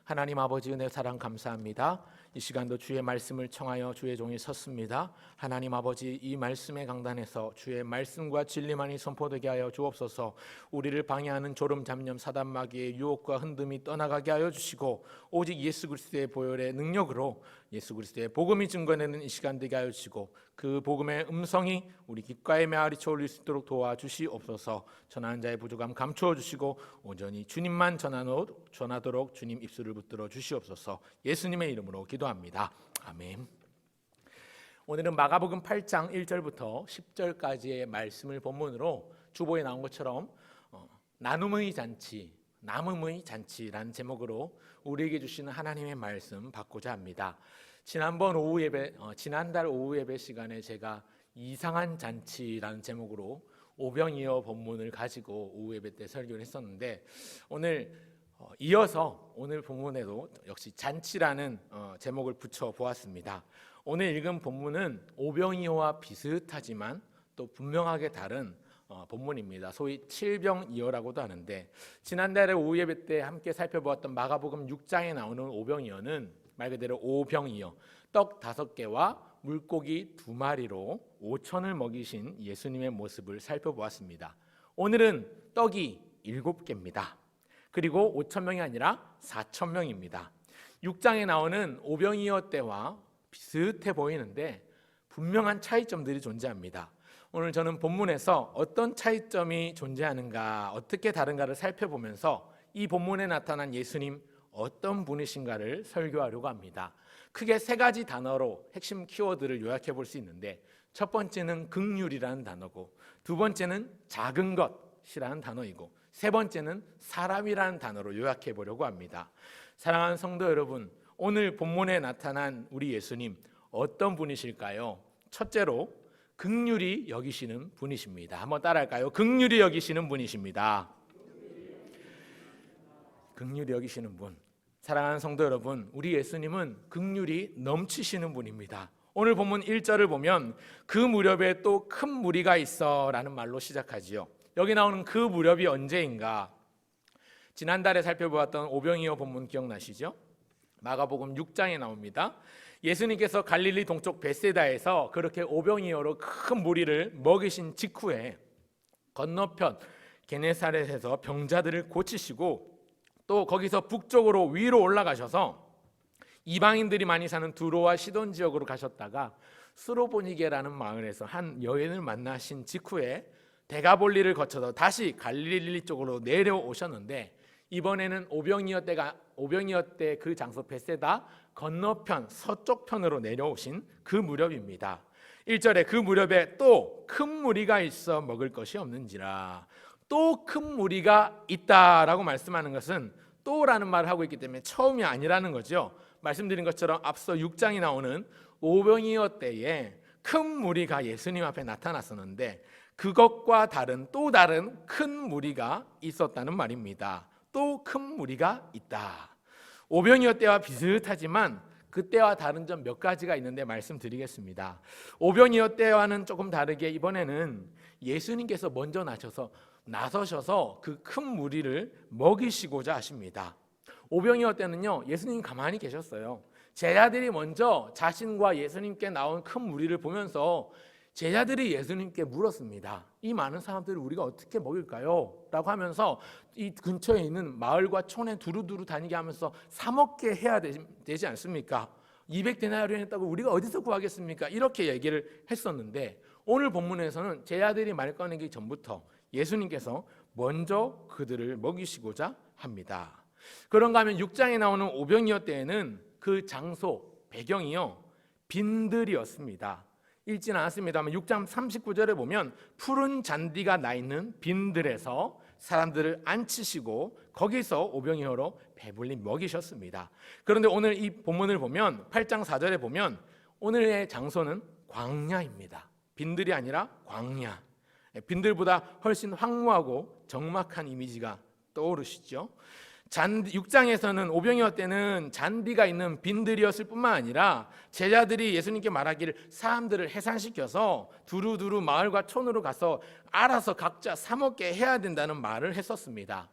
하나님 아버지 은혜 사랑 감사합니다. 이 시간도 주의 말씀을 청하여 주의 종이 섰습니다. 하나님 아버지, 이 말씀의 강단에서 주의 말씀과 진리만이 선포되게 하여 주옵소서. 우리를 방해하는 졸음 잡념 사단 마귀의 유혹과 흔듦이 떠나가게 하여 주시고, 오직 예수 그리스도의 보혈의 능력으로 예수 그리스도의 복음이 증거되는 이 시간 되게 하여 주시고, 그 복음의 음성이 우리 귓가에 메아리쳐 올릴 수 있도록 도와주시옵소서. 전하는 자의 부족함 감추어 주시고 온전히 주님만 전하도록 주님 입술을 붙들어 주시옵소서. 예수님의 이름으로 기도합니다. 아멘. 오늘은 마가복음 8장 1절부터 10절까지의 말씀을 본문으로 주보에 나온 것처럼 나눔의 잔치, 남음의 잔치라는 제목으로 우리에게 주시는 하나님의 말씀 받고자 합니다. 지난달 오후 예배 시간에 제가 이상한 잔치라는 제목으로 오병이어 본문을 가지고 오후 예배 때 설교를 했었는데, 오늘 이어서 오늘 본문에도 역시 잔치라는 제목을 붙여 보았습니다. 오늘 읽은 본문은 오병이어와 비슷하지만 또 분명하게 다른 본문입니다. 소위 칠병이어라고도 하는데, 지난달에 오후 예배 때 함께 살펴보았던 마가복음 6장에 나오는 오병이어는 말 그대로 오병이어, 떡 5개와 물고기 2마리로 5천을 먹이신 예수님의 모습을 살펴보았습니다. 오늘은 떡이 7개입니다. 그리고 5,000명이 아니라 4,000명입니다. 6장에 나오는 오병이어 때와 비슷해 보이는데 분명한 차이점들이 존재합니다. 오늘 저는 본문에서 어떤 차이점이 존재하는가, 어떻게 다른가를 살펴보면서 이 본문에 나타난 예수님 어떤 분이신가를 설교하려고 합니다. 크게 3가지 단어로 핵심 키워드를 요약해 볼 수 있는데, 첫 번째는 긍휼이라는 단어고, 두 번째는 작은 것이라는 단어이고, 세 번째는 사람이라는 단어로 요약해 보려고 합니다. 사랑하는 성도 여러분, 오늘 본문에 나타난 우리 예수님 어떤 분이실까요? 첫째로 긍휼히 여기시는 분이십니다. 한번 따라할까요? 긍휼히 여기시는 분이십니다. 긍휼히 여기시는 분. 사랑하는 성도 여러분, 우리 예수님은 긍휼이 넘치시는 분입니다. 오늘 본문 1절을 보면 그 무렵에 또 큰 무리가 있어 라는 말로 시작하지요. 여기 나오는 그 무렵이 언제인가? 지난달에 살펴보았던 오병이어 본문 기억나시죠? 마가복음 6장에 나옵니다. 예수님께서 갈릴리 동쪽 벳세다에서 그렇게 오병이어로 큰 무리를 먹이신 직후에 건너편 게네사렛에서 병자들을 고치시고, 또 거기서 북쪽으로 위로 올라가셔서 이방인들이 많이 사는 두로와 시돈 지역으로 가셨다가 스로보니게라는 마을에서 한 여인을 만나신 직후에 데가볼리를 거쳐서 다시 갈릴리 쪽으로 내려오셨는데, 이번에는 오병이어 때 그 장소 벳세다 건너편 서쪽 편으로 내려오신 그 무렵입니다. 1절에 그 무렵에 또 큰 무리가 있어 먹을 것이 없는지라. 또 큰 무리가 있다라고 말씀하는 것은 또라는 말을 하고 있기 때문에 처음이 아니라는 거죠. 말씀드린 것처럼 앞서 6장이 나오는 오병이어 때에 큰 무리가 예수님 앞에 나타났었는데, 그것과 다른 또 다른 큰 무리가 있었다는 말입니다. 또 큰 무리가 있다. 오병이어 때와 비슷하지만 그때와 다른 점 몇 가지가 있는데 말씀드리겠습니다. 오병이어 때와는 조금 다르게 이번에는 예수님께서 먼저 나서셔서 그 큰 무리를 먹이시고자 하십니다. 오병이어 때는요, 예수님 가만히 계셨어요. 제자들이 먼저 자신과 예수님께 나온 큰 무리를 보면서 제자들이 예수님께 물었습니다. 이 많은 사람들을 우리가 어떻게 먹일까요? 라고 하면서 이 근처에 있는 마을과 촌에 두루두루 다니게 하면서 사 먹게 해야 되지 않습니까? 200데나리온 했다고 우리가 어디서 구하겠습니까? 이렇게 얘기를 했었는데, 오늘 본문에서는 제자들이 말 꺼내기 전부터 예수님께서 먼저 그들을 먹이시고자 합니다. 그런가 하면 6장에 나오는 오병이어 때에는 그 장소, 배경이요, 빈들이었습니다. 읽지는 않았습니다만 6장 39절에 보면 푸른 잔디가 나 있는 빈들에서 사람들을 앉히시고 거기서 오병이어로 배불리 먹이셨습니다. 그런데 오늘 이 본문을 보면 8장 4절에 보면 오늘의 장소는 광야입니다. 빈들이 아니라 광야. 빈들보다 훨씬 황무하고 적막한 이미지가 떠오르시죠. 6장에서는 오병이어 때는 잔디가 있는 빈들이었을 뿐만 아니라 제자들이 예수님께 말하기를 사람들을 해산시켜서 두루두루 마을과 촌으로 가서 알아서 각자 사 먹게 해야 된다는 말을 했었습니다.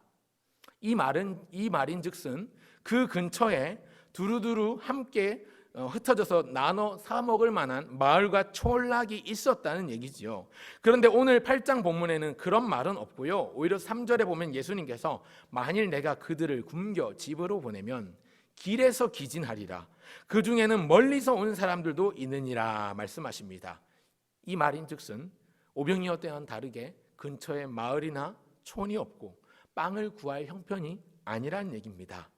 이 말인즉슨 그 근처에 두루두루 함께 흩어져서 나눠 사 먹을 만한 마을과 촌락이 있었다는 얘기지요. 그런데 오늘 8장 본문에는 그런 말은 없고요. 오히려 3절에 보면 예수님께서 만일 내가 그들을 굶겨 집으로 보내면 길에서 기진하리라. 그 중에는 멀리서 온 사람들도 있느니라 말씀하십니다. 이 말인즉슨 오병이어 때와는 다르게 근처에 마을이나 촌이 없고 빵을 구할 형편이 아니란 얘기입니다.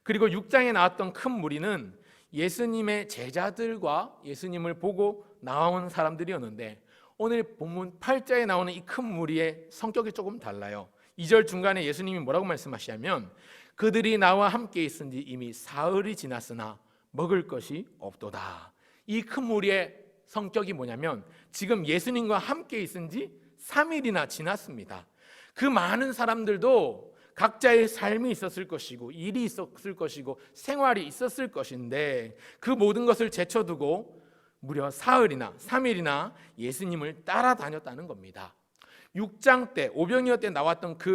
그리고 6장에 나왔던 큰 무리는 예수님의 제자들과 예수님을 보고 나온 사람들이었는데 오늘 본문 8장에 나오는 이 큰 무리의 성격이 조금 달라요. 2절 중간에 예수님이 뭐라고 말씀하시냐면 그들이 나와 함께 있은 지 이미 사흘이 지났으나 먹을 것이 없도다. 이 큰 무리의 성격이 뭐냐면 지금 예수님과 함께 있은 지 3일이나 지났습니다. 그 많은 사람들도 각자의 삶이 있었을 것이고 일이 있었을 것이고 생활이 있었을 것인데 그 모든 것을 제쳐두고 무려 사흘이나 3일이나 예수님을 따라다녔다는 겁니다. 6장 때 오병이어 때 나왔던 그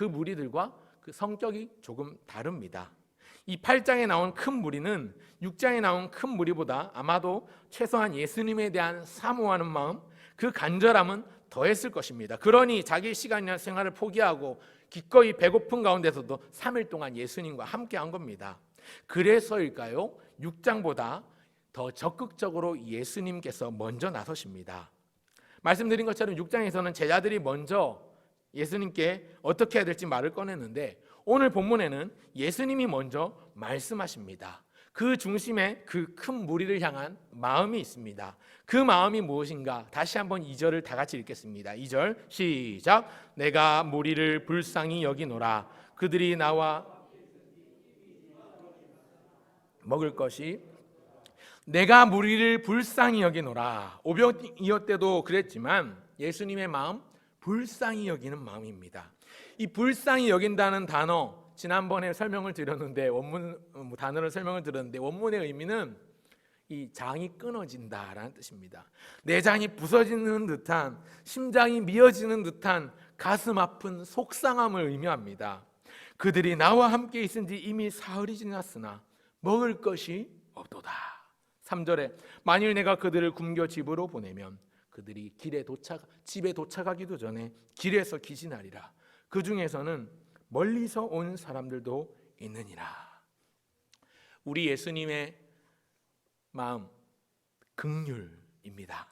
무리들과 그 성격이 조금 다릅니다. 이 8장에 나온 큰 무리는 6장에 나온 큰 무리보다 아마도 최소한 예수님에 대한 사모하는 마음, 그 간절함은 더했을 것입니다. 그러니 자기 시간이나 생활을 포기하고 기꺼이 배고픈 가운데서도 3일 동안 예수님과 함께 한 겁니다. 그래서일까요? 6장보다 더 적극적으로 예수님께서 먼저 나서십니다. 말씀드린 것처럼 6장에서는 제자들이 먼저 예수님께 어떻게 해야 될지 말을 꺼냈는데 오늘 본문에는 예수님이 먼저 말씀하십니다. 그 중심에 그 큰 무리를 향한 마음이 있습니다. 그 마음이 무엇인가? 다시 한번 2절을 다 같이 읽겠습니다. 2절 시작. 내가 무리를 불쌍히 여기노라. 그들이 나와 먹을 것이 내가 무리를 불쌍히 여기노라. 오병이어 때도 그랬지만 예수님의 마음 불쌍히 여기는 마음입니다. 이 불쌍히 여긴다는 단어 지난번에 설명을 드렸는데 단어를 설명을 드렸는데 원문의 의미는 이 장이 끊어진다라는 뜻입니다. 내장이 부서지는 듯한 심장이 미어지는 듯한 가슴 아픈 속상함을 의미합니다. 그들이 나와 함께 있은 지 이미 사흘이 지났으나 먹을 것이 없도다. 3절에 만일 내가 그들을 굶겨 집으로 보내면 그들이 집에 도착하기도 전에 길에서 기진하리라. 그 중에서는 멀리서 온 사람들도 있느니라. 우리 예수님의 마음 긍휼입니다.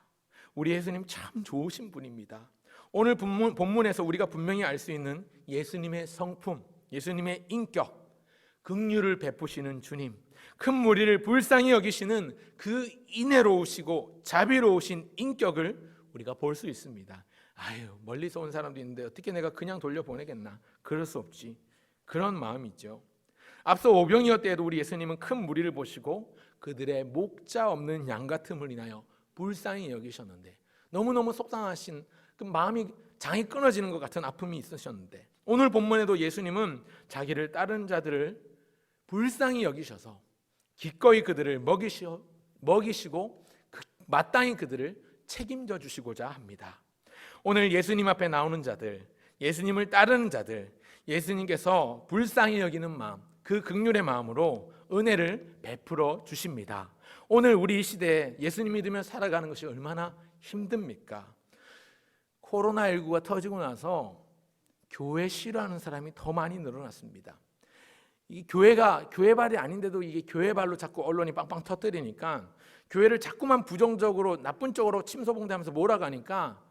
우리 예수님 참 좋으신 분입니다. 오늘 본문에서 우리가 분명히 알 수 있는 예수님의 성품, 예수님의 인격, 긍휼을 베푸시는 주님, 큰 무리를 불쌍히 여기시는 그 인애로우시고 자비로우신 인격을 우리가 볼 수 있습니다. 멀리서 온 사람도 있는데 어떻게 내가 그냥 돌려보내겠나? 그럴 수 없지. 그런 마음이 있죠. 앞서 오병이어 때에도 우리 예수님은 큰 무리를 보시고 그들의 목자 없는 양 같음을 인하여 불쌍히 여기셨는데 너무너무 속상하신 그 마음이 장이 끊어지는 것 같은 아픔이 있으셨는데 오늘 본문에도 예수님은 자기를 따른 자들을 불쌍히 여기셔서 기꺼이 그들을 먹이시고 마땅히 그들을 책임져 주시고자 합니다. 오늘 예수님 앞에 나오는 자들, 예수님을 따르는 자들, 예수님께서 불쌍히 여기는 마음, 그 긍휼의 마음으로 은혜를 베풀어 주십니다. 오늘 우리 이 시대에 예수님 믿으며 살아가는 것이 얼마나 힘듭니까? 코로나19가 터지고 나서 교회 싫어하는 사람이 더 많이 늘어났습니다. 이 교회가 교회발이 아닌데도 이게 교회발로 자꾸 언론이 빵빵 터뜨리니까 교회를 자꾸만 부정적으로 나쁜 쪽으로 침소봉대하면서 몰아가니까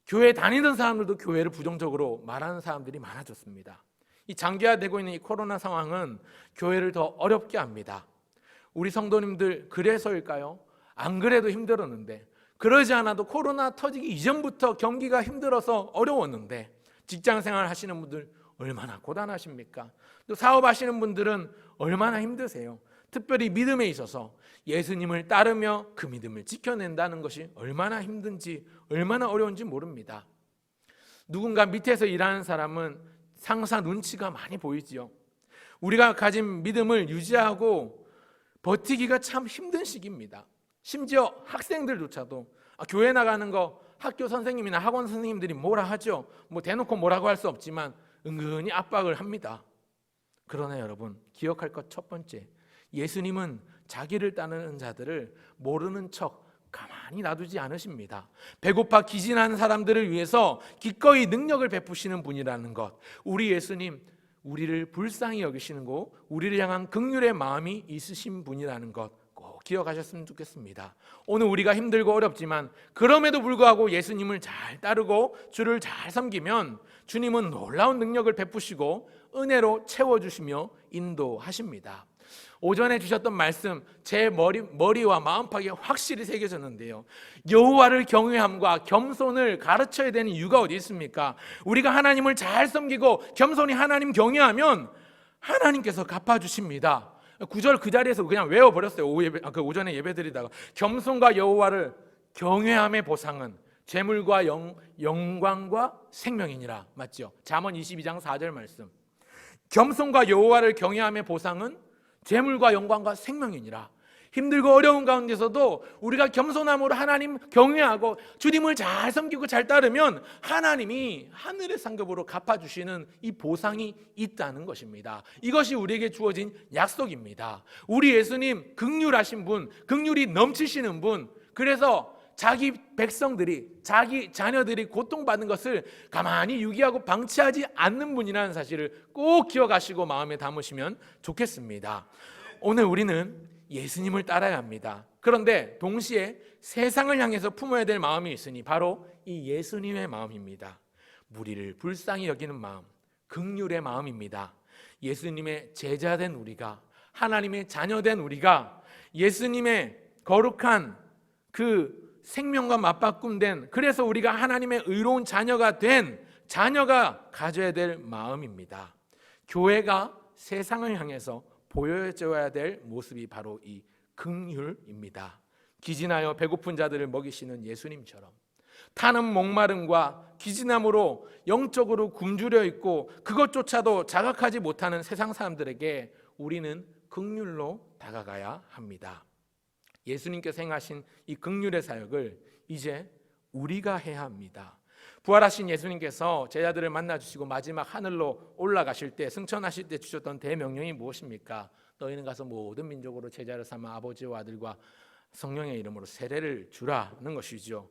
교회 다니던 사람들도 교회를 부정적으로 말하는 사람들이 많아졌습니다. 이 장기화되고 있는 이 코로나 상황은 교회를 더 어렵게 합니다. 우리 성도님들 그래서일까요? 안 그래도 힘들었는데 그러지 않아도 코로나 터지기 이전부터 경기가 힘들어서 어려웠는데 직장생활 하시는 분들 얼마나 고단하십니까? 또 사업하시는 분들은 얼마나 힘드세요? 특별히 믿음에 있어서 예수님을 따르며 그 믿음을 지켜낸다는 것이 얼마나 힘든지 얼마나 어려운지 모릅니다. 누군가 밑에서 일하는 사람은 상사 눈치가 많이 보이지요. 우리가 가진 믿음을 유지하고 버티기가 참 힘든 시기입니다. 심지어 학생들조차도 교회 나가는 거 학교 선생님이나 학원 선생님들이 뭐라 하죠. 대놓고 뭐라고 할 수 없지만 은근히 압박을 합니다. 그러나 여러분, 기억할 것 첫 번째, 예수님은 자기를 따르는 자들을 모르는 척 가만히 놔두지 않으십니다. 배고파 기진한 사람들을 위해서 기꺼이 능력을 베푸시는 분이라는 것, 우리 예수님 우리를 불쌍히 여기시는 거, 우리를 향한 긍휼의 마음이 있으신 분이라는 것 꼭 기억하셨으면 좋겠습니다. 오늘 우리가 힘들고 어렵지만 그럼에도 불구하고 예수님을 잘 따르고 주를 잘 섬기면 주님은 놀라운 능력을 베푸시고 은혜로 채워주시며 인도하십니다. 오전에 주셨던 말씀, 제 머리와 마음팍에 확실히 새겨졌는데요. 여호와를 경외함과 겸손을 가르쳐야 되는 이유가 어디 있습니까? 우리가 하나님을 잘 섬기고 겸손히 하나님 경외하면 하나님께서 갚아주십니다. 9절 그 자리에서 그냥 외워버렸어요. 오전에 예배드리다가 겸손과 여호와를 경외함의 보상은 재물과 영광과 생명이니라. 맞죠? 잠언 22장 4절 말씀. 겸손과 여호와를 경외함의 보상은 재물과 영광과 생명이니라. 힘들고 어려운 가운데서도 우리가 겸손함으로 하나님 경외하고 주님을 잘 섬기고 잘 따르면 하나님이 하늘의 상급으로 갚아주시는 이 보상이 있다는 것입니다. 이것이 우리에게 주어진 약속입니다. 우리 예수님 긍휼하신 분, 긍휼이 넘치시는 분, 그래서 자기 백성들이, 자기 자녀들이 고통받는 것을 가만히 유기하고 방치하지 않는 분이라는 사실을 꼭 기억하시고 마음에 담으시면 좋겠습니다. 오늘 우리는 예수님을 따라야 합니다. 그런데 동시에 세상을 향해서 품어야 될 마음이 있으니 바로 이 예수님의 마음입니다. 무리를 불쌍히 여기는 마음, 긍휼의 마음입니다. 예수님의 제자된 우리가, 하나님의 자녀된 우리가 예수님의 거룩한 그 생명과 맞바꿈된, 그래서 우리가 하나님의 의로운 자녀가 된 자녀가 가져야 될 마음입니다. 교회가 세상을 향해서 보여줘야 될 모습이 바로 이 긍휼입니다. 기진하여 배고픈 자들을 먹이시는 예수님처럼 타는 목마름과 기진함으로 영적으로 굶주려 있고 그것조차도 자각하지 못하는 세상 사람들에게 우리는 긍휼로 다가가야 합니다. 예수님께서 행하신 이 긍휼의 사역을 이제 우리가 해야 합니다. 부활하신 예수님께서 제자들을 만나주시고 마지막 하늘로 올라가실 때, 승천하실 때 주셨던 대명령이 무엇입니까? 너희는 가서 모든 민족으로 제자를 삼아 아버지와 아들과 성령의 이름으로 세례를 주라는 것이죠.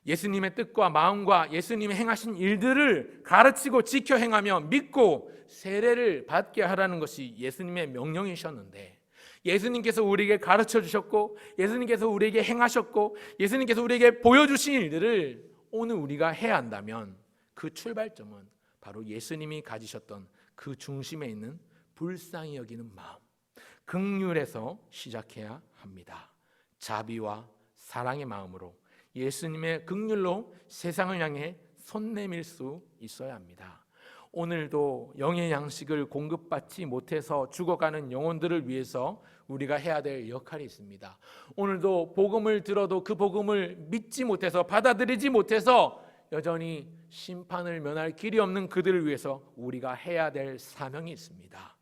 예수님의 뜻과 마음과 예수님이 행하신 일들을 가르치고 지켜 행하며 믿고 세례를 받게 하라는 것이 예수님의 명령이셨는데, 예수님께서 우리에게 가르쳐 주셨고 예수님께서 우리에게 행하셨고 예수님께서 우리에게 보여주신 일들을 오늘 우리가 해야 한다면 그 출발점은 바로 예수님이 가지셨던 그 중심에 있는 불쌍히 여기는 마음, 긍휼에서 시작해야 합니다. 자비와 사랑의 마음으로 예수님의 긍휼로 세상을 향해 손 내밀 수 있어야 합니다. 오늘도 영의 양식을 공급받지 못해서 죽어가는 영혼들을 위해서 우리가 해야 될 역할이 있습니다. 오늘도 복음을 들어도 그 복음을 믿지 못해서, 받아들이지 못해서 여전히 심판을 면할 길이 없는 그들을 위해서 우리가 해야 될 사명이 있습니다.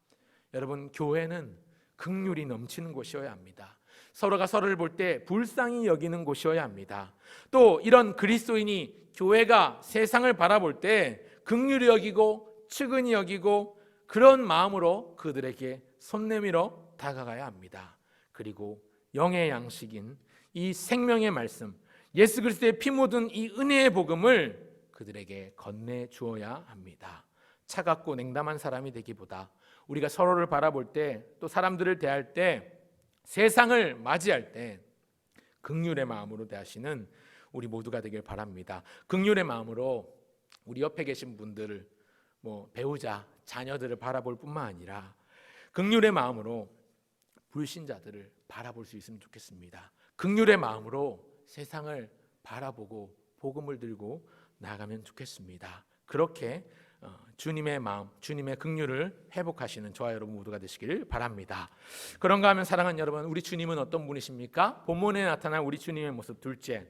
여러분, 교회는 긍휼이 넘치는 곳이어야 합니다. 서로가 서로를 볼 때 불쌍히 여기는 곳이어야 합니다. 또 이런 그리스도인이, 교회가 세상을 바라볼 때 긍휼히 여기고 측은히 여기고 그런 마음으로 그들에게 손 내밀어 다가가야 합니다. 그리고 영의 양식인 이 생명의 말씀, 예수 그리스도의 피 묻은 이 은혜의 복음을 그들에게 건네 주어야 합니다. 차갑고 냉담한 사람이 되기보다 우리가 서로를 바라볼 때, 또 사람들을 대할 때, 세상을 맞이할 때 긍휼의 마음으로 대하시는 우리 모두가 되길 바랍니다. 긍휼의 마음으로 우리 옆에 계신 분들을, 배우자, 자녀들을 바라볼 뿐만 아니라 긍휼의 마음으로 불신자들을 바라볼 수 있으면 좋겠습니다. 긍휼의 마음으로 세상을 바라보고 복음을 들고 나가면 좋겠습니다. 그렇게 주님의 마음, 주님의 긍휼을 회복하시는 저와 여러분 모두가 되시길 바랍니다. 그런가 하면 사랑하는 여러분, 우리 주님은 어떤 분이십니까? 본문에 나타난 우리 주님의 모습 둘째,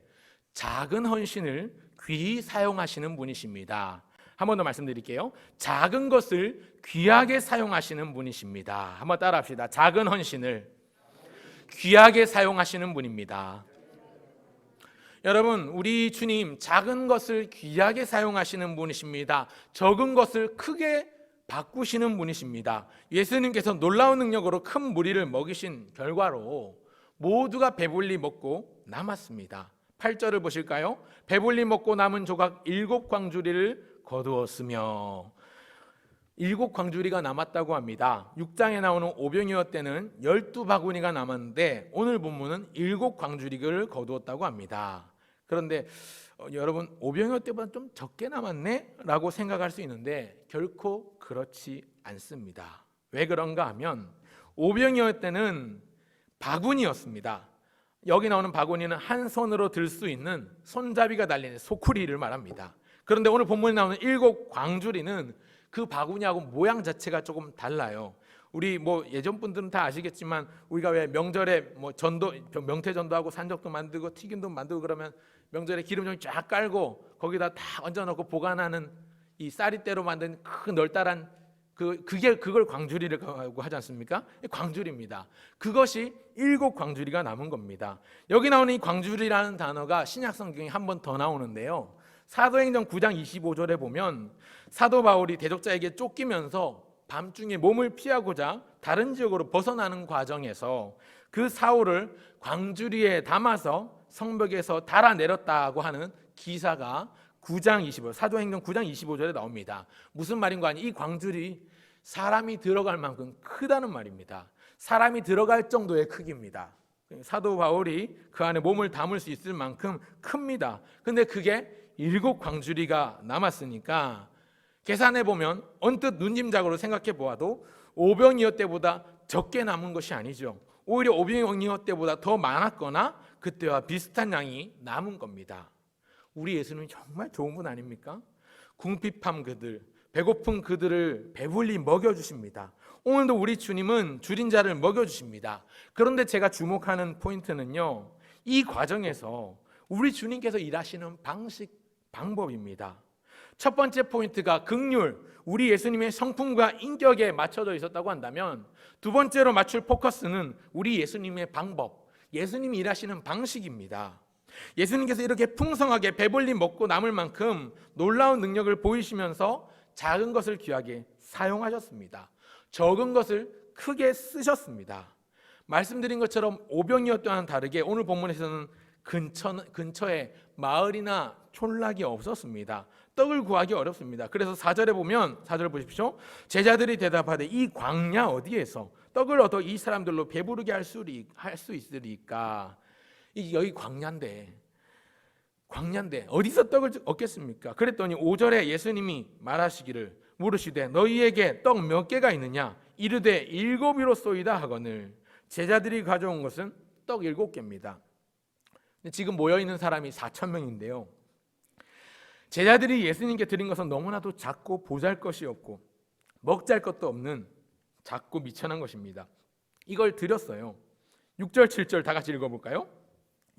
작은 헌신을 귀히 사용하시는 분이십니다. 한 번 더 말씀드릴게요. 작은 것을 귀하게 사용하시는 분이십니다. 한번 따라합시다. 작은 헌신을 귀하게 사용하시는 분입니다. 여러분, 우리 주님 작은 것을 귀하게 사용하시는 분이십니다. 적은 것을 크게 바꾸시는 분이십니다. 예수님께서 놀라운 능력으로 큰 무리를 먹이신 결과로 모두가 배불리 먹고 남았습니다. 8절을 보실까요? 배불리 먹고 남은 조각 7광주리를 거두었으며, 7광주리가 남았다고 합니다. 6장에 나오는 오병이어 때는 12바구니가 남았는데 오늘 본문은 7광주리를 거두었다고 합니다. 그런데 여러분, 오병이어 때보다 좀 적게 남았네? 라고 생각할 수 있는데 결코 그렇지 않습니다. 왜 그런가 하면 오병이어 때는 바구니였습니다. 여기 나오는 바구니는 한 손으로 들 수 있는 손잡이가 달린 소쿠리를 말합니다. 그런데 오늘 본문에 나오는 7광주리는 그 바구니하고 모양 자체가 조금 달라요. 우리 예전 분들은 다 아시겠지만 우리가 왜 명절에 전도, 명태 전도하고 산적도 만들고 튀김도 만들고 그러면 명절에 기름 좀 쫙 깔고 거기다 다 얹어놓고 보관하는 이 쌀이대로 만든 큰 널따란 그걸 광주리라고 하지 않습니까? 광주리입니다. 그것이 7광주리가 남은 겁니다. 여기 나오는 이 광주리라는 단어가 신약 성경에 한 번 더 나오는데요. 사도행전 9장 25절에 보면 사도 바울이 대적자에게 쫓기면서 밤중에 몸을 피하고자 다른 지역으로 벗어나는 과정에서 그 사울을 광주리에 담아서 성벽에서 달아내렸다고 하는 기사가 9장 25절, 사도행전 9장 25절에 나옵니다. 무슨 말인가 하니 이 광주리 사람이 들어갈 만큼 크다는 말입니다. 사람이 들어갈 정도의 크기입니다. 사도 바울이 그 안에 몸을 담을 수 있을 만큼 큽니다. 근데 그게 7광주리가 남았으니까 계산해 보면 언뜻 눈짐작으로 생각해 보아도 오병이어 때보다 적게 남은 것이 아니죠. 오히려 오병이어 때보다 더 많았거나 그때와 비슷한 양이 남은 겁니다. 우리 예수님이 정말 좋은 분 아닙니까? 궁핍함 그들, 배고픈 그들을 배불리 먹여주십니다. 오늘도 우리 주님은 줄인 자를 먹여주십니다. 그런데 제가 주목하는 포인트는요, 이 과정에서 우리 주님께서 일하시는 방법입니다. 첫 번째 포인트가 긍휼, 우리 예수님의 성품과 인격에 맞춰져 있었다고 한다면 두 번째로 맞출 포커스는 우리 예수님의 방법, 예수님이 일하시는 방식입니다. 예수님께서 이렇게 풍성하게 배불리 먹고 남을 만큼 놀라운 능력을 보이시면서 작은 것을 귀하게 사용하셨습니다. 적은 것을 크게 쓰셨습니다. 말씀드린 것처럼 오병이어 또한 다르게 오늘 본문에서는 근처에 마을이나 촌락이 없었습니다. 떡을 구하기 어렵습니다. 그래서 4절에 보면 4절 보십시오. 제자들이 대답하되 이 광야 어디에서 떡을 얻어 이 사람들로 배부르게 할 수 있으리까? 여기 광야인데 어디서 떡을 얻겠습니까? 그랬더니 5절에 예수님이 말하시기를 물으시되 너희에게 떡 몇 개가 있느냐? 이르되 7이로소이다 하거늘 제자들이 가져온 것은 떡 7개입니다. 지금 모여있는 사람이 4,000명인데요. 제자들이 예수님께 드린 것은 너무나도 작고 보잘것이 없고 먹잘 것도 없는 작고 미천한 것입니다. 이걸 드렸어요. 6절 7절 다 같이 읽어볼까요?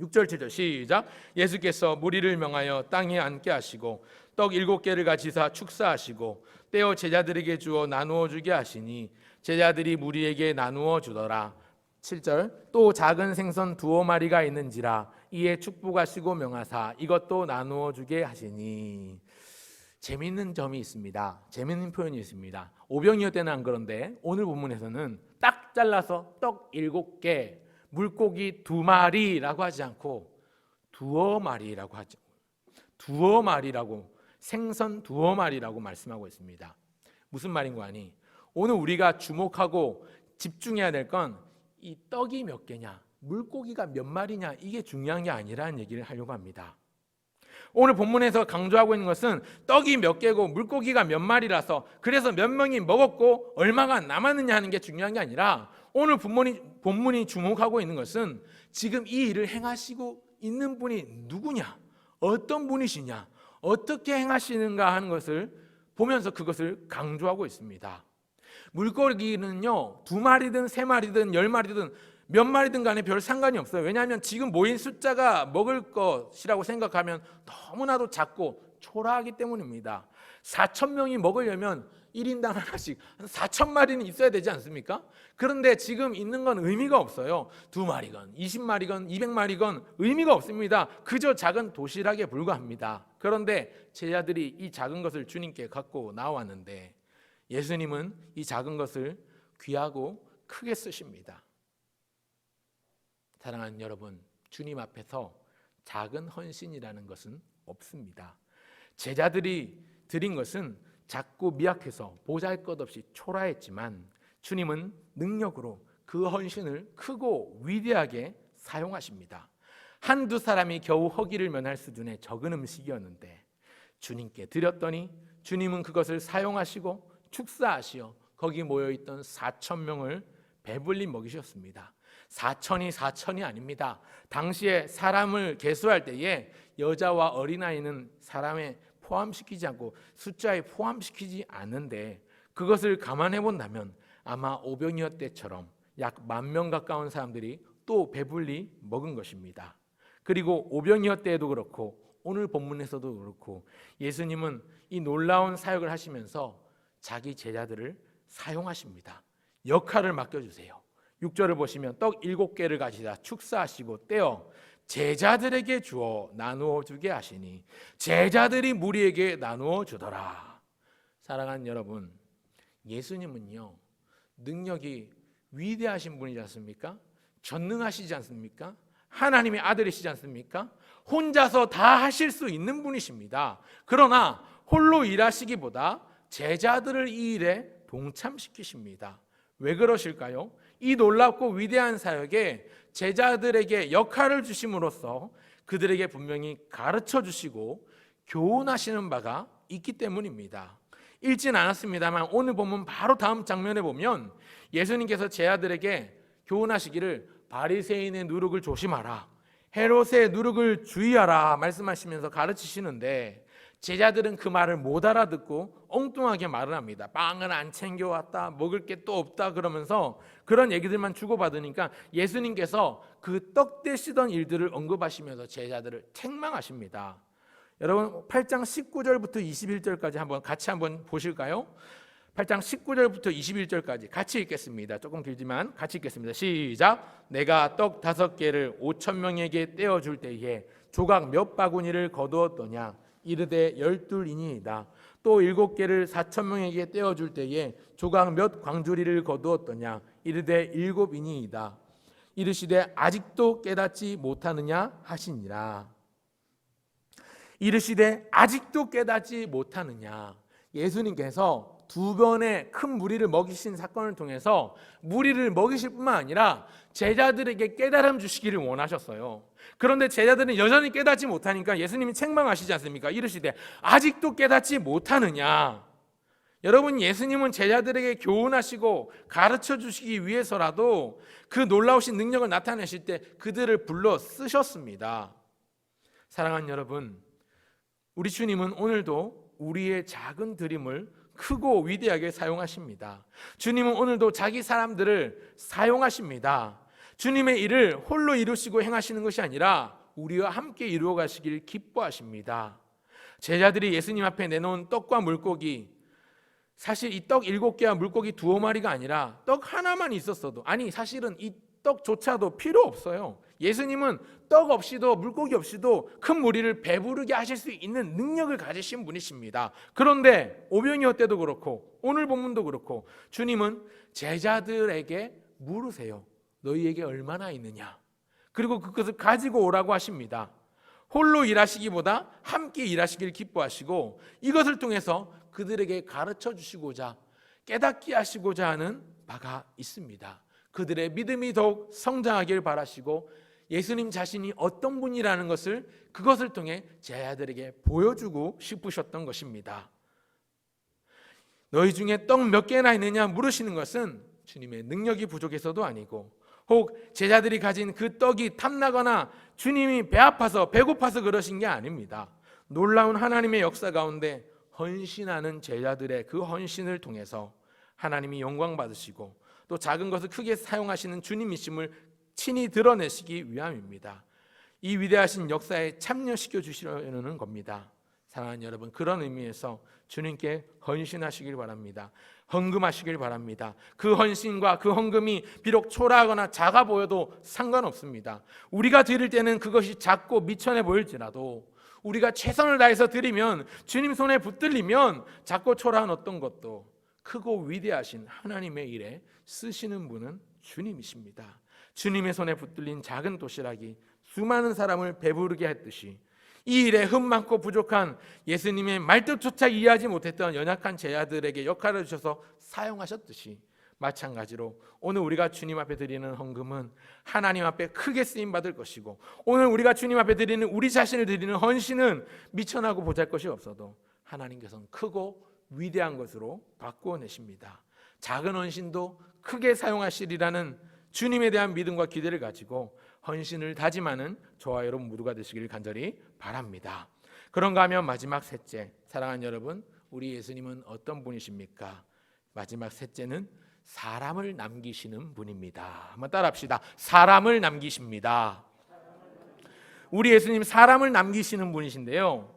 6절 7절 시작. 예수께서 무리를 명하여 땅에 앉게 하시고 떡 7개를 가지사 축사하시고 떼어 제자들에게 주어 나누어 주게 하시니 제자들이 무리에게 나누어 주더라. 7절 또 작은 생선 2마리가 있는지라 이에 축복하시고 명하사 이것도 나누어 주게 하시니. 재미있는 점이 있습니다. 재미있는 표현이 있습니다. 오병이어 때는 안 그런데 오늘 본문에서는 딱 잘라서 떡 7개, 물고기 2마리라고 하지 않고 두어 마리라고 하죠. 두어 마리라고, 생선 2마리라고 말씀하고 있습니다. 무슨 말인가 하니 오늘 우리가 주목하고 집중해야 될 건 이 떡이 몇 개냐, 물고기가 몇 마리냐, 이게 중요한 게 아니라는 얘기를 하려고 합니다. 오늘 본문에서 강조하고 있는 것은 떡이 몇 개고 물고기가 몇 마리라서 그래서 몇 명이 먹었고 얼마가 남았느냐 하는 게 중요한 게 아니라 오늘 본문이 주목하고 있는 것은 지금 이 일을 행하시고 있는 분이 누구냐, 어떤 분이시냐, 어떻게 행하시는가 하는 것을 보면서 그것을 강조하고 있습니다. 물고기는요 2마리든 3마리든 10마리든 몇 마리든 간에 별 상관이 없어요. 왜냐하면 지금 모인 숫자가 먹을 것이라고 생각하면 너무나도 작고 초라하기 때문입니다. 4,000명이 먹으려면 1인당 하나씩 4,000마리는 있어야 되지 않습니까? 그런데 지금 있는 건 의미가 없어요. 2마리건 20마리건 200마리건 의미가 없습니다. 그저 작은 도시락에 불과합니다. 그런데 제자들이 이 작은 것을 주님께 갖고 나왔는데 예수님은 이 작은 것을 귀하고 크게 쓰십니다. 사랑하는 여러분, 주님 앞에서 작은 헌신이라는 것은 없습니다. 제자들이 드린 것은 작고 미약해서 보잘것없이 초라했지만 주님은 능력으로 그 헌신을 크고 위대하게 사용하십니다. 한두 사람이 겨우 허기를 면할 수준의 적은 음식이었는데 주님께 드렸더니 주님은 그것을 사용하시고 축사하시어 거기 모여있던 4,000명을 배불리 먹이셨습니다. 4천이 아닙니다. 당시에 사람을 계수할 때에 여자와 어린아이는 사람에 포함시키지 않고 숫자에 포함시키지 않는데 그것을 감안해 본다면 아마 오병이어 때처럼 약 10,000명 가까운 사람들이 또 배불리 먹은 것입니다. 그리고 오병이어 때에도 그렇고 오늘 본문에서도 그렇고 예수님은 이 놀라운 사역을 하시면서 자기 제자들을 사용하십니다. 역할을 맡겨주세요. 6절을 보시면 떡 7개를 가지다 축사하시고 떼어 제자들에게 주어 나누어 주게 하시니 제자들이 무리에게 나누어 주더라. 사랑하는 여러분, 예수님은요 능력이 위대하신 분이지 않습니까? 전능하시지 않습니까? 하나님의 아들이시지 않습니까? 혼자서 다 하실 수 있는 분이십니다. 그러나 홀로 일하시기보다 제자들을 이 일에 동참시키십니다. 왜 그러실까요? 이 놀랍고 위대한 사역에 제자들에게 역할을 주심으로써 그들에게 분명히 가르쳐 주시고 교훈하시는 바가 있기 때문입니다. 읽진 않았습니다만 오늘 보면 바로 다음 장면에 보면 예수님께서 제자들에게 교훈하시기를 바리새인의 누룩을 조심하라, 헤롯의 누룩을 주의하라 말씀하시면서 가르치시는데 제자들은 그 말을 못 알아듣고 엉뚱하게 말을 합니다. 빵을 안 챙겨왔다, 먹을 게 또 없다 그러면서 그런 얘기들만 주고받으니까 예수님께서 그 떡 떼시던 일들을 언급하시면서 제자들을 책망하십니다. 여러분 8장 19절부터 21절까지 한번 같이 한번 보실까요? 8장 19절부터 21절까지 같이 읽겠습니다. 조금 길지만 같이 읽겠습니다. 시작. 내가 떡 5개를 5,000명에게 떼어줄 때에 조각 몇 바구니를 거두었더냐? 이르되 12이니이다. 또 7개를 4,000명에게 떼어줄 때에 조각 몇 광주리를 거두었더냐? 이르되 7이니이다. 이르시되 아직도 깨닫지 못하느냐 하시니라. 이르시되 아직도 깨닫지 못하느냐. 예수님께서 2번의 큰 무리를 먹이신 사건을 통해서 무리를 먹이실 뿐만 아니라 제자들에게 깨달음 주시기를 원하셨어요. 그런데 제자들은 여전히 깨닫지 못하니까 예수님이 책망하시지 않습니까? 이르시되 아직도 깨닫지 못하느냐. 여러분, 예수님은 제자들에게 교훈하시고 가르쳐 주시기 위해서라도 그 놀라우신 능력을 나타내실 때 그들을 불러 쓰셨습니다. 사랑하는 여러분, 우리 주님은 오늘도 우리의 작은 드림을 크고 위대하게 사용하십니다. 주님은 오늘도 자기 사람들을 사용하십니다. 주님의 일을 홀로 이루시고 행하시는 것이 아니라 우리와 함께 이루어 가시길 기뻐하십니다. 제자들이 예수님 앞에 내놓은 떡과 물고기, 사실 이 떡 7개와 물고기 2마리가 아니라 떡 하나만 있었어도, 아니 사실은 이 떡조차도 필요 없어요. 예수님은 떡 없이도 물고기 없이도 큰 무리를 배부르게 하실 수 있는 능력을 가지신 분이십니다. 그런데 오병이어 때도 그렇고 오늘 본문도 그렇고 주님은 제자들에게 물으세요. 너희에게 얼마나 있느냐? 그리고 그것을 가지고 오라고 하십니다. 홀로 일하시기보다 함께 일하시길 기뻐하시고 이것을 통해서 그들에게 가르쳐 주시고자 깨닫게 하시고자 하는 바가 있습니다. 그들의 믿음이 더욱 성장하길 바라시고 예수님 자신이 어떤 분이라는 것을 그것을 통해 제자들에게 보여주고 싶으셨던 것입니다. 너희 중에 떡 몇 개나 있느냐 물으시는 것은 주님의 능력이 부족해서도 아니고 혹 제자들이 가진 그 떡이 탐나거나 주님이 배 아파서 배고파서 그러신 게 아닙니다. 놀라운 하나님의 역사 가운데 헌신하는 제자들의 그 헌신을 통해서 하나님이 영광 받으시고 또 작은 것을 크게 사용하시는 주님이심을 친히 드러내시기 위함입니다. 이 위대하신 역사에 참여시켜 주시려는 겁니다. 사랑하는 여러분, 그런 의미에서 주님께 헌신하시길 바랍니다. 헌금하시길 바랍니다. 그 헌신과 그 헌금이 비록 초라하거나 작아 보여도 상관없습니다. 우리가 드릴 때는 그것이 작고 미천해 보일지라도 우리가 최선을 다해서 드리면 주님 손에 붙들리면 작고 초라한 어떤 것도 크고 위대하신 하나님의 일에 쓰시는 분은 주님이십니다. 주님의 손에 붙들린 작은 도시락이 수많은 사람을 배부르게 했듯이 이 일에 흠 많고 부족한 예수님의 말뜻조차 이해하지 못했던 연약한 제자들에게 역할을 주셔서 사용하셨듯이 마찬가지로 오늘 우리가 주님 앞에 드리는 헌금은 하나님 앞에 크게 쓰임 받을 것이고, 오늘 우리가 주님 앞에 드리는 우리 자신을 드리는 헌신은 미천하고 보잘것이 없어도 하나님께서는 크고 위대한 것으로 바꾸어 내십니다. 작은 헌신도 크게 사용하시리라는 주님에 대한 믿음과 기대를 가지고 헌신을 다짐하는 저와 여러분 모두가 되시길 간절히 바랍니다. 그런가 하면 마지막 셋째, 사랑하는 여러분, 우리 예수님은 어떤 분이십니까? 마지막 셋째는 사람을 남기시는 분입니다. 한번 따라합시다. 사람을 남기십니다. 우리 예수님 사람을 남기시는 분이신데요,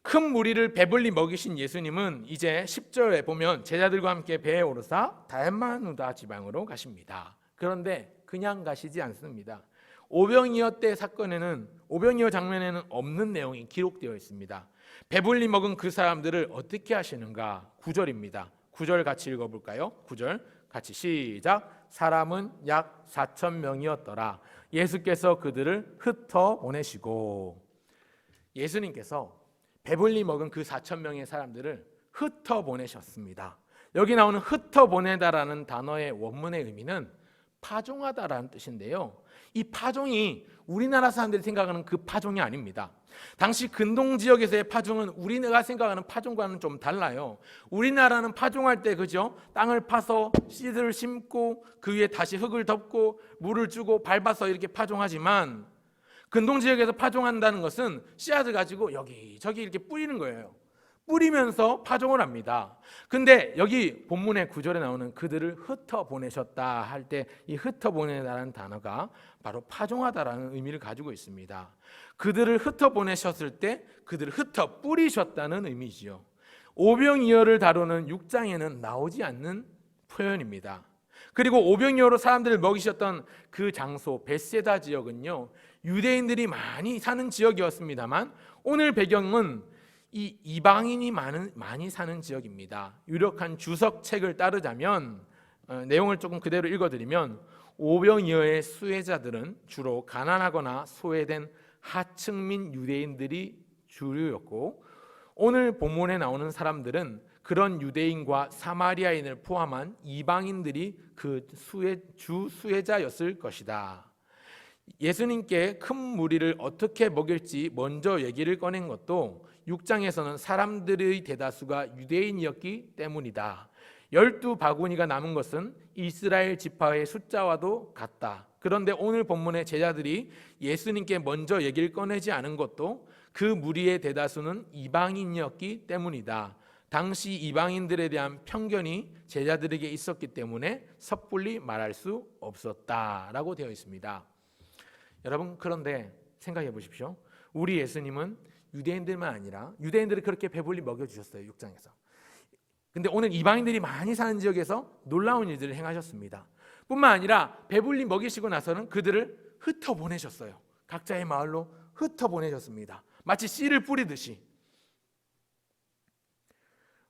큰 무리를 배불리 먹이신 예수님은 이제 10절에 보면 제자들과 함께 배에 오르사 달마누다 지방으로 가십니다. 그런데 그냥 가시지 않습니다. 오병이어 때 사건에는, 오병이어 장면에는 없는 내용이 기록되어 있습니다. 배불리 먹은 그 사람들을 어떻게 하시는가? 9절입니다. 9절 같이 읽어볼까요? 9절 같이 시작. 사람은 약 4,000명이었더라. 예수께서 그들을 흩어 보내시고, 예수님께서 배불리 먹은 그 4,000명의 사람들을 흩어 보내셨습니다. 여기 나오는 흩어 보내다라는 단어의 원문의 의미는 파종하다라는 뜻인데요, 이 파종이 우리나라 사람들이 생각하는 그 파종이 아닙니다. 당시 근동 지역에서의 파종은 우리가 생각하는 파종과는 좀 달라요. 우리나라는 파종할 때 그죠? 땅을 파서 씨들을 심고 그 위에 다시 흙을 덮고 물을 주고 밟아서 이렇게 파종하지만, 근동 지역에서 파종한다는 것은 씨앗을 가지고 여기저기 이렇게 뿌리는 거예요. 뿌리면서 파종을 합니다. 근데 여기 본문의 9절에 나오는 그들을 흩어 보내셨다 할 때 이 흩어 보내다라는 단어가 바로 파종하다라는 의미를 가지고 있습니다. 그들을 흩어 보내셨을 때 그들을 흩어 뿌리셨다는 의미지요. 오병이어를 다루는 6장에는 나오지 않는 표현입니다. 그리고 오병이어로 사람들을 먹이셨던 그 장소 벳세다 지역은요, 유대인들이 많이 사는 지역이었습니다만 오늘 배경은 이 이방인이 많이 사는 지역입니다. 유력한 주석책을 따르자면, 내용을 조금 그대로 읽어드리면, 오병이어의 수혜자들은 주로 가난하거나 소외된 하층민 유대인들이 주류였고, 오늘 본문에 나오는 사람들은 그런 유대인과 사마리아인을 포함한 이방인들이 그 주 수혜자였을 것이다. 예수님께 큰 무리를 어떻게 먹일지 먼저 얘기를 꺼낸 것도 6장에서는 사람들의 대다수가 유대인이었기 때문이다. 12바구니가 남은 것은 이스라엘 지파의 숫자와도 같다. 그런데 오늘 본문의 제자들이 예수님께 먼저 얘기를 꺼내지 않은 것도 그 무리의 대다수는 이방인이었기 때문이다. 당시 이방인들에 대한 편견이 제자들에게 있었기 때문에 섣불리 말할 수 없었다라고 되어 있습니다. 여러분, 그런데 생각해 보십시오. 우리 예수님은 유대인들만 아니라 유대인들을 그렇게 배불리 먹여주셨어요, 6장에서. 근데 오늘 이방인들이 많이 사는 지역에서 놀라운 일들을 행하셨습니다. 뿐만 아니라 배불리 먹이시고 나서는 그들을 흩어 보내셨어요. 각자의 마을로 흩어 보내셨습니다. 마치 씨를 뿌리듯이.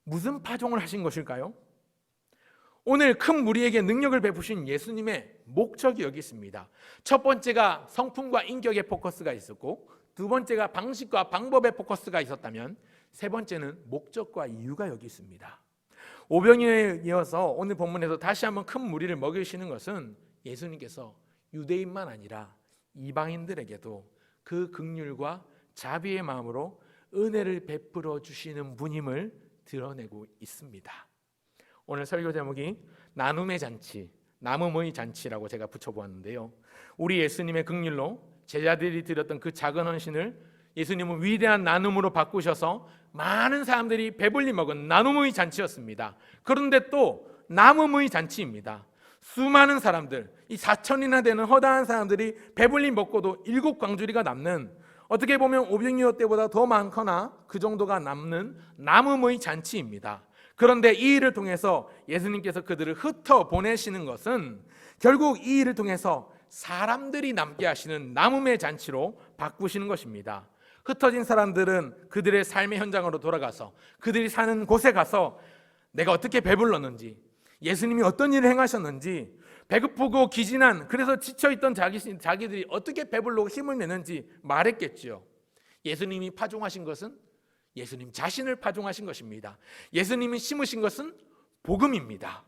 무슨 파종을 하신 것일까요? 오늘 큰 무리에게 능력을 베푸신 예수님의 목적이 여기 있습니다. 첫 번째가 성품과 인격의 포커스가 있었고, 두 번째가 방식과 방법의 포커스가 있었다면, 세 번째는 목적과 이유가 여기 있습니다. 오병이어에 이어서 오늘 본문에서 다시 한번 큰 무리를 먹이시는 것은 예수님께서 유대인만 아니라 이방인들에게도 그 긍휼과 자비의 마음으로 은혜를 베풀어 주시는 분임을 드러내고 있습니다. 오늘 설교 제목이 나눔의 잔치, 나눔의 잔치라고 제가 붙여보았는데요, 우리 예수님의 긍휼로 제자들이 드렸던 그 작은 헌신을 예수님은 위대한 나눔으로 바꾸셔서 많은 사람들이 배불리 먹은 나눔의 잔치였습니다. 그런데 또 남음의 잔치입니다. 수많은 사람들, 이 4천이나 되는 허다한 사람들이 배불리 먹고도 7광주리가 남는, 어떻게 보면 오병이어 때보다 더 많거나 그 정도가 남는 남음의 잔치입니다. 그런데 이 일을 통해서 예수님께서 그들을 흩어 보내시는 것은 결국 이 일을 통해서 사람들이 남게 하시는 남음의 잔치로 바꾸시는 것입니다. 흩어진 사람들은 그들의 삶의 현장으로 돌아가서 그들이 사는 곳에 가서 내가 어떻게 배불렀는지, 예수님이 어떤 일을 행하셨는지, 배고프고 기진한, 그래서 지쳐있던 자기들이 어떻게 배불르고 힘을 내는지 말했겠지요. 예수님이 파종하신 것은 예수님 자신을 파종하신 것입니다. 예수님이 심으신 것은 복음입니다.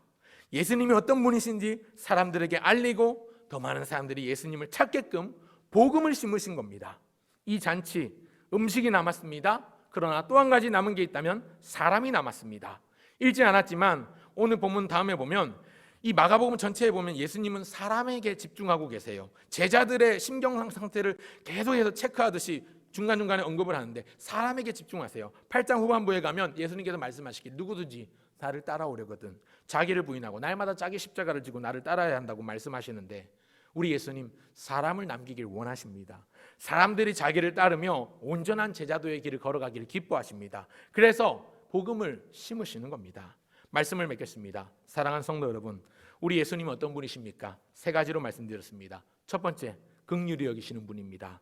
예수님이 어떤 분이신지 사람들에게 알리고 더 많은 사람들이 예수님을 찾게끔 복음을 심으신 겁니다. 이 잔치, 음식이 남았습니다. 그러나 또 한 가지 남은 게 있다면 사람이 남았습니다. 읽지 않았지만 오늘 본문 다음에 보면 이 마가복음 전체에 보면 예수님은 사람에게 집중하고 계세요. 제자들의 심경 상태를 계속해서 체크하듯이 중간중간에 언급을 하는데 사람에게 집중하세요. 8장 후반부에 가면 예수님께서 말씀하시길 누구든지 나를 따라오려거든 자기를 부인하고 날마다 자기 십자가를 지고 나를 따라야 한다고 말씀하시는데 우리 예수님 사람을 남기길 원하십니다. 사람들이 자기를 따르며 온전한 제자도의 길을 걸어가기를 기뻐하십니다. 그래서 복음을 심으시는 겁니다. 말씀을 맺겠습니다. 사랑하는 성도 여러분, 우리 예수님은 어떤 분이십니까? 세 가지로 말씀드렸습니다. 첫 번째, 긍휼히 여기시는 분입니다.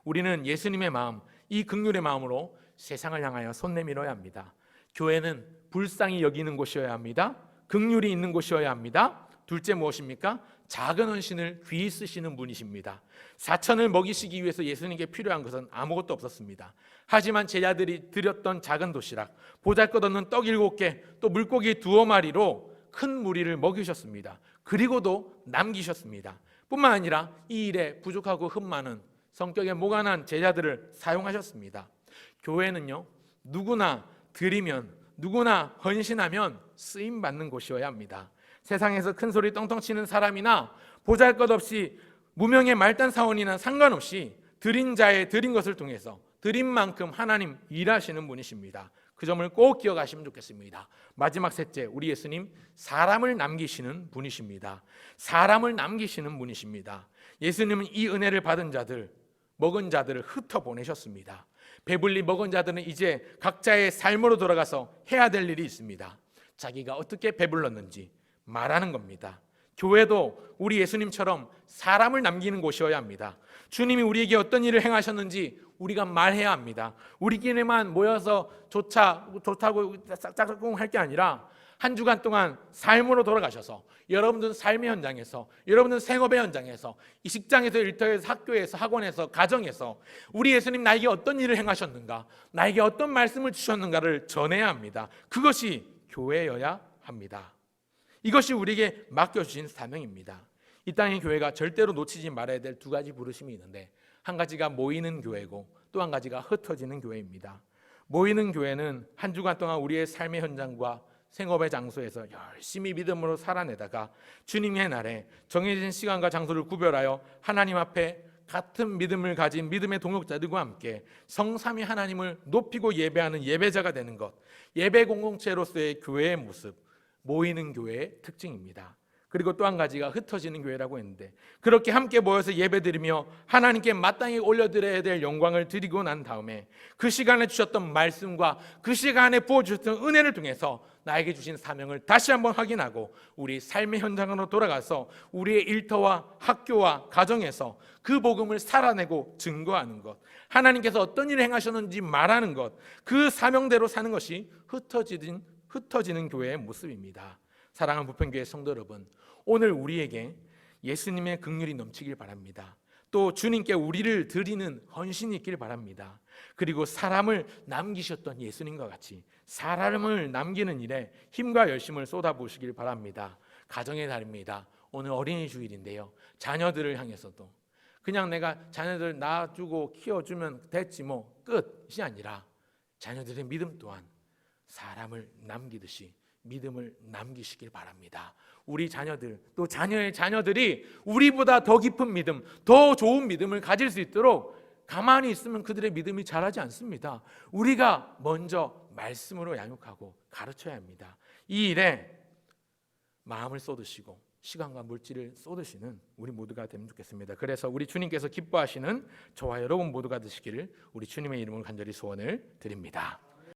우리는 예수님의 마음, 이 긍휼의 마음으로 세상을 향하여 손 내밀어야 합니다. 교회는 불쌍히 여기는 곳이어야 합니다. 긍휼이 있는 곳이어야 합니다. 둘째 무엇입니까? 작은 헌신을 귀히 쓰시는 분이십니다. 4천을 먹이시기 위해서 예수님께 필요한 것은 아무것도 없었습니다. 하지만 제자들이 드렸던 작은 도시락, 보잘것없는 떡 7개, 또 물고기 2마리로 큰 무리를 먹이셨습니다. 그리고도 남기셨습니다. 뿐만 아니라 이 일에 부족하고 흠 많은 성격에 모가난 제자들을 사용하셨습니다. 교회는요, 누구나 드리면, 누구나 헌신하면 쓰임받는 곳이어야 합니다. 세상에서 큰 소리 떵떵 치는 사람이나 보잘것없이 무명의 말단 사원이나 상관없이 드린 자의 드린 것을 통해서 드린 만큼 하나님 일하시는 분이십니다. 그 점을 꼭 기억하시면 좋겠습니다. 마지막 셋째, 우리 예수님 사람을 남기시는 분이십니다. 사람을 남기시는 분이십니다. 예수님은 이 은혜를 받은 자들, 먹은 자들을 흩어보내셨습니다. 배불리 먹은 자들은 이제 각자의 삶으로 돌아가서 해야 될 일이 있습니다. 자기가 어떻게 배불렀는지 말하는 겁니다. 교회도 우리 예수님처럼 사람을 남기는 곳이어야 합니다. 주님이 우리에게 어떤 일을 행하셨는지 우리가 말해야 합니다. 우리끼리만 모여서 좋다고 짝짝꿍 할 게 아니라 한 주간 동안 삶으로 돌아가셔서 여러분들 삶의 현장에서, 여러분들 생업의 현장에서, 이 직장에서, 일터에서, 학교에서, 학원에서, 가정에서 우리 예수님 나에게 어떤 일을 행하셨는가, 나에게 어떤 말씀을 주셨는가를 전해야 합니다. 그것이 교회여야 합니다. 이것이 우리에게 맡겨주신 사명입니다. 이 땅의 교회가 절대로 놓치지 말아야 될 두 가지 부르심이 있는데, 한 가지가 모이는 교회고 또 한 가지가 흩어지는 교회입니다. 모이는 교회는 한 주간 동안 우리의 삶의 현장과 생업의 장소에서 열심히 믿음으로 살아내다가 주님의 날에 정해진 시간과 장소를 구별하여 하나님 앞에 같은 믿음을 가진 믿음의 동역자들과 함께 성삼위 하나님을 높이고 예배하는 예배자가 되는 것, 예배 공동체로서의 교회의 모습, 모이는 교회의 특징입니다. 그리고 또 한 가지가 흩어지는 교회라고 했는데, 그렇게 함께 모여서 예배드리며 하나님께 마땅히 올려드려야 될 영광을 드리고 난 다음에 그 시간에 주셨던 말씀과 그 시간에 부어주셨던 은혜를 통해서 나에게 주신 사명을 다시 한번 확인하고 우리 삶의 현장으로 돌아가서 우리의 일터와 학교와 가정에서 그 복음을 살아내고 증거하는 것, 하나님께서 어떤 일을 행하셨는지 말하는 것, 그 사명대로 사는 것이 흩어지는 교회의 모습입니다. 사랑하는 부평교회 성도 여러분, 오늘 우리에게 예수님의 긍휼이 넘치길 바랍니다. 또 주님께 우리를 드리는 헌신이 있길 바랍니다. 그리고 사람을 남기셨던 예수님과 같이 사람을 남기는 일에 힘과 열심을 쏟아부으시길 바랍니다. 가정의 달입니다. 오늘 어린이 주일인데요, 자녀들을 향해서도 그냥 내가 자녀들 낳아주고 키워주면 됐지 뭐 끝이 아니라 자녀들의 믿음 또한 사람을 남기듯이 믿음을 남기시길 바랍니다. 우리 자녀들, 또 자녀의 자녀들이 우리보다 더 깊은 믿음, 더 좋은 믿음을 가질 수 있도록 가만히 있으면 그들의 믿음이 자라지 않습니다. 우리가 먼저 말씀으로 양육하고 가르쳐야 합니다. 이 일에 마음을 쏟으시고 시간과 물질을 쏟으시는 우리 모두가 되면 좋겠습니다. 그래서 우리 주님께서 기뻐하시는 저와 여러분 모두가 되시기를 우리 주님의 이름으로 간절히 소원을 드립니다.